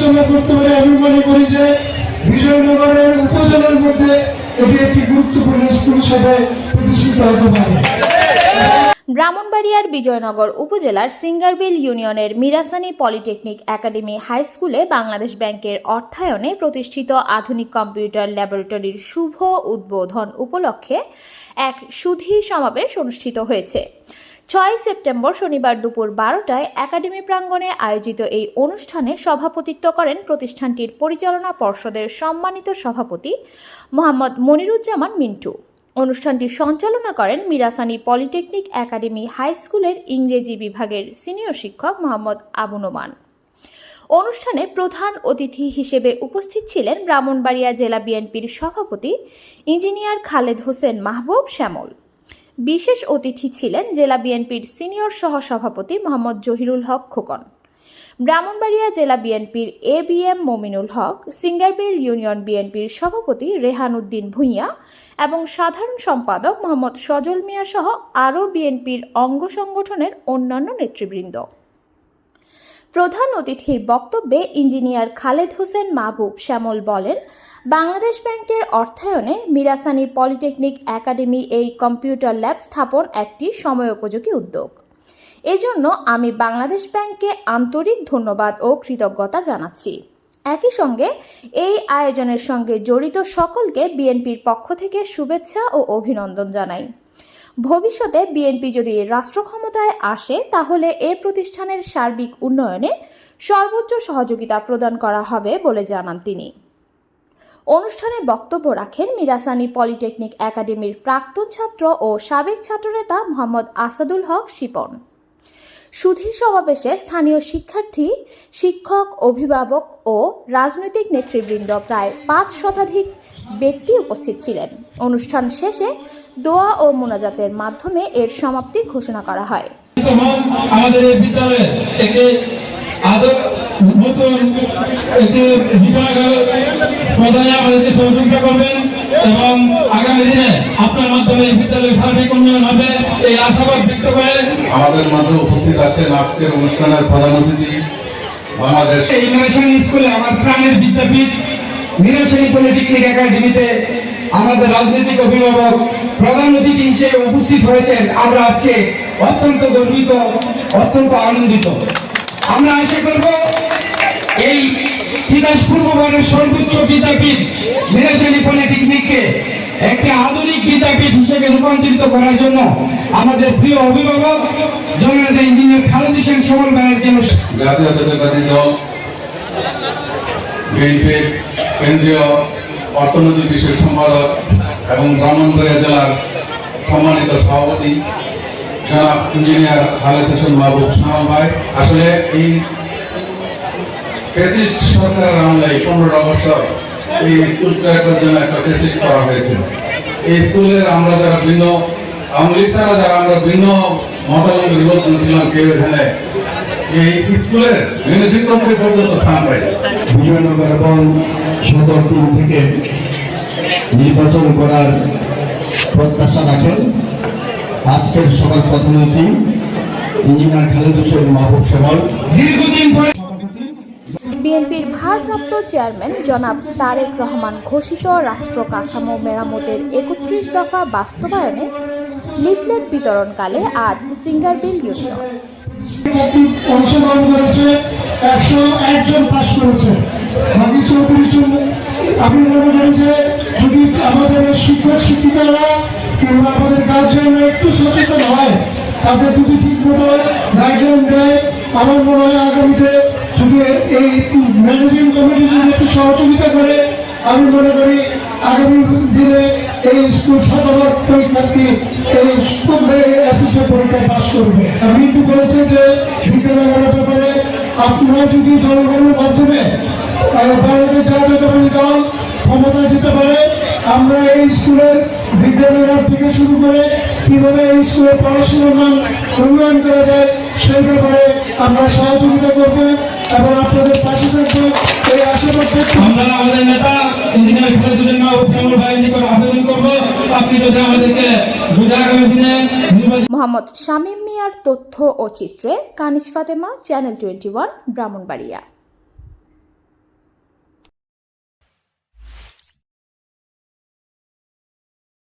বিবেচনা করতে পারে। আমি মনে করি যে বিজয়নগরের উপজেলার মধ্যে এটি একটি গুরুত্বপূর্ণ স্কুল হিসেবে প্রতিষ্ঠিত হতে পারে। ব্রাহ্মণবাড়িয়ার বিজয়নগর উপজেলার সিঙ্গারবিল ইউনিয়নের মিরাসানি পলিটেকনিক একাডেমি হাই স্কুলে বাংলাদেশ ব্যাংকের অর্থায়নে প্রতিষ্ঠিত আধুনিক কম্পিউটার ল্যাবরেটরির শুভ উদ্বোধন উপলক্ষে এক সুধী সমাবেশ অনুষ্ঠিত হয়েছে। 6 সেপ্টেম্বর শনিবার দুপুর 12টায় একাডেমি প্রাঙ্গণে আয়োজিত এই অনুষ্ঠানে সভাপতিত্ব করেন প্রতিষ্ঠানটির পরিচালনা পর্ষদের সম্মানিত সভাপতি মোহাম্মদ মনিরুজ্জামান মিন্টু। অনুষ্ঠানটি সঞ্চালনা করেন মিরাসানি পলিটেকনিক একাডেমি হাই স্কুলের ইংরেজি বিভাগের সিনিয়র শিক্ষক মোহাম্মদ আবু নোমান। অনুষ্ঠানে প্রধান অতিথি হিসেবে উপস্থিত ছিলেন ব্রাহ্মণবাড়িয়া জেলা বিএনপির সভাপতি ইঞ্জিনিয়ার খালেদ হোসেন মাহবুব শ্যামল। বিশেষ অতিথি ছিলেন জেলা বিএনপির সিনিয়র সহসভাপতি মোহাম্মদ জহিরুল হক খোকন, ব্রাহ্মণবাড়িয়া জেলা বিএনপির এবিএম মমিনুল হক, সিঙ্গারবিল ইউনিয়ন বিএনপির সভাপতি রেহান উদ্দিন ভূঁইয়া এবং সাধারণ সম্পাদক মোহাম্মদ সজল মিয়া সহ আরও বিএনপির অঙ্গ সংগঠনের অন্যান্য নেতৃবৃন্দ। প্রধান অতিথির বক্তব্যে ইঞ্জিনিয়ার খালেদ হোসেন মাহবুব শ্যামল বলেন, বাংলাদেশ ব্যাংকের অর্থায়নে মিরাসানি পলিটেকনিক একাডেমি এই কম্পিউটার ল্যাব স্থাপন একটি সময়োপযোগী উদ্যোগ। এজন্য আমি বাংলাদেশ ব্যাংককে আন্তরিক ধন্যবাদ ও কৃতজ্ঞতা জানাচ্ছি। একই সঙ্গে এই আয়োজনের সঙ্গে জড়িত সকলকে বিএনপির পক্ষ থেকে শুভেচ্ছা ও অভিনন্দন জানাই। ভবিষ্যতে বিএনপি যদি রাষ্ট্র ক্ষমতায় আসে তাহলে এ প্রতিষ্ঠানের সার্বিক উন্নয়নে সর্বোচ্চ সহযোগিতা প্রদান করা হবে বলে জানান তিনি। অনুষ্ঠানে বক্তব্য রাখেন মিরাসানি পলিটেকনিক একাডেমির প্রাক্তন ছাত্র ও সাবেক ছাত্রনেতা মোহাম্মদ আসাদুল হক শিপন। সুধী সমাবেশে স্থানীয় শিক্ষার্থী, শিক্ষক, অভিভাবক ও রাজনৈতিক নেতৃবৃন্দ প্রায় 5 শতাধিক ব্যক্তি উপস্থিত ছিলেন। অনুষ্ঠান শেষে দোয়া ও মোনাজাতের মাধ্যমে এর সমাপ্তি ঘোষণা করা হয়। আমাদের এই বিদ্যালয়ে একটি নতুন একটি বিভাগের প্রধানে আমাদেরকে সহযোগিতা করবেন এবং আগামী দিনে আপনার মাধ্যমে এই বিদ্যালয়ের সার্বিক উন্নয়ন হবে এই আশাবাদ ব্যক্ত করে আমাদের মধ্যে উপস্থিত আছেন আজকের অনুষ্ঠানের প্রধান অতিথি বাংলাদেশ এই মিরাসানি স্কুলে আমার প্রাণের বিদ্যাপীঠ মিরাসানি পলিটেকনিক একাডেমিতে আমাদের রাজনৈতিক অভিভাবক প্রধান অতিথি হিসেবে উপস্থিত হয়েছেন। আমরা আজকে অত্যন্ত গর্বিত, অত্যন্ত আনন্দিত। আমরা আশা করব এই তিতাস পূর্ববঙ্গের সর্বোচ্চ বিদ্যাপীঠ মিরাসানি পলিটেকনিককে একটি আধুনিক বিদ্যাপীঠ হিসেবে রূপান্তরিত করার জন্য আমাদের প্রিয় অভিভাবক জননেতা ইঞ্জিনিয়ার খালেদ হোসেন শ্যামল ভাইয়ের জন্য জাতীয়তাবাদী দল বিএনপির কেন্দ্রীয় অর্থনৈতিক বিষয়ক সম্পাদক এবং ব্রাহ্মণবাড়িয়া জেলার সম্মানিত সভাপতি জনাব ইঞ্জিনিয়ার খালেদ হোসেন মাহবুব শ্যামল ভাই, আসলে এই ফ্যাসিস্ট সরকারের আমলে 15 বছর এই স্কুল তৈরির জন্য একটা টেসিস করা হয়েছিল। এই স্কুলের আমরা যারা ভিন্ন আওয়ামী ছাড়া যারা আমরা ভিন্ন মতামত বিবর্তন ছিলাম, কেউ এখানে এই স্কুলের মেধাবী পর্যন্ত স্থান পাই। বিজয়নগর এবং সদর 3 থেকে নির্বাচন করার প্রত্যাশা রাখেন আজকের সভার প্রধান অতিথি ইঞ্জিনিয়ার খালেদ হোসেন মাহবুব শ্যামল। দীর্ঘদিন পরে বিএনপির ভারপ্রাপ্ত চেয়ারম্যান জনাব তারেক রহমান ঘোষিত রাষ্ট্র কাঠামো মেরামতের 31 দফা বাস্তবায়নে লিফলেট বিতরণকালে আজ সিঙ্গারবিল ইউনিয়ন অংশগ্রহণ করেছে, 101 জন পাশ করেছে, বাকি 34 জন। আমি মনে করি যে যদি আমাদের শিক্ষক শিক্ষিকারা কিংবা আমাদের গার্জিয়ানরা একটু সচেতন হয়, তাদের যদি ঠিক মতো গাইডলাইন দেয়, আমার মনে হয় আগামীতে যদি এই ম্যানেজিং কমিটি যদি একটু সহযোগিতা করে, আমি মনে করি আগামী দিনে এই স্কুল শতভাগ পরীক্ষার্থী এই এসএসসি পরীক্ষায় পাস করবে। আমি একটু বলেছে যে বিদ্যালয়ের ব্যাপারে আপনারা যদি জনগণের মাধ্যমে বাংলাদেশ জাতীয়তাবাদী দল ক্ষমতায় যেতে পারে, আমরা এই স্কুলের বিদ্যালয়ের থেকে শুরু করে কিভাবে এই স্কুলের পড়াশোনার মান উন্নয়ন করা যায় সেই ব্যাপারে আমরা সহযোগিতা করব এবং আপনাদের পাশে থাকবো। এই আশাবাদ আমরা আমাদের নেতা ইঞ্জিনিয়ার খালেদ হোসেন মাহবুব শ্যামল ভাইয়ের নিকট আবেদন করব, আপনি যদি আমাদেরকে আগামী দিনে মোহাম্মদ শামীম মিয়ার তথ্য ও চিত্রে কানিজ ফাতেমা, চ্যানেল 21, ব্রাহ্মণবাড়িয়া।